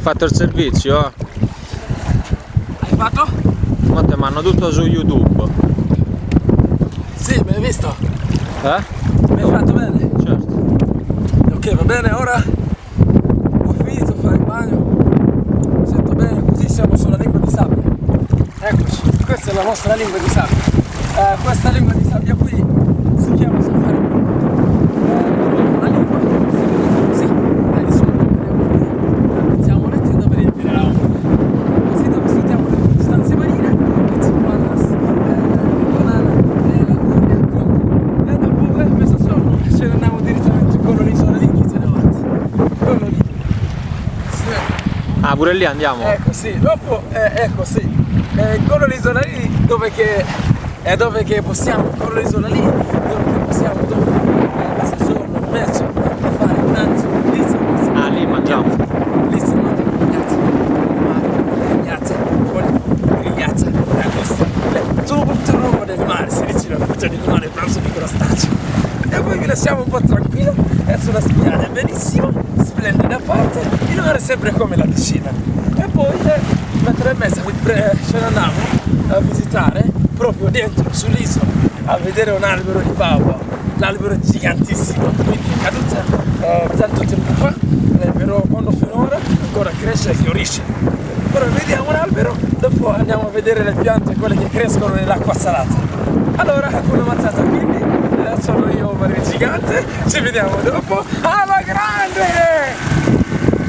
fatto il servizio? Hai fatto? Ma te manno tutto su YouTube. Sì, mi hai visto? Mi hai fatto bene? Certo. Ok, va bene, ora ho finito di fare il bagno, mi sento bene, così siamo sulla lingua di sabbia. Eccoci, questa è la nostra lingua di sabbia. Questa lingua di sabbia qui si chiama safari. La lingua si vede così, di solito iniziamo lettendo per riempire l'acqua. Così dove sentiamo le sostanze marine, ananas, banana, laguria, cocco. E dopo mezzogiorno ce ne andiamo direttamente con l'isola lì, chi se ne avanti. Quello lì. Sì. Ah, pure lì andiamo? Ecco sì, dopo ecco sì. Con l'isola lì dove che possiamo, con l'isola lì dove che possiamo dopo mezzogiorno, mezzo, fare pranzo, lì si mangia. Ah, lì mangiamo. Lì si mangia grigliazza, grigliazza, tutta roba del mare, si dice la faccia del mare, pranzo di crostaceo. E poi vi lasciamo un po' tranquillo, è sulla spiaggia bellissima, splendida parte, il mare è sempre come la piscina. E poi 1,5 metri ce ne andiamo a visitare proprio dentro sull'isola a vedere un albero di baobab, l'albero è gigantissimo, quindi è caduta tanto tempo fa, però quando finora ancora cresce e fiorisce. Ora vediamo un albero, dopo andiamo a vedere le piante, quelle che crescono nell'acqua salata. Allora, con una mazzata quindi, sono io Mario Gigante, ci vediamo dopo, alla grande!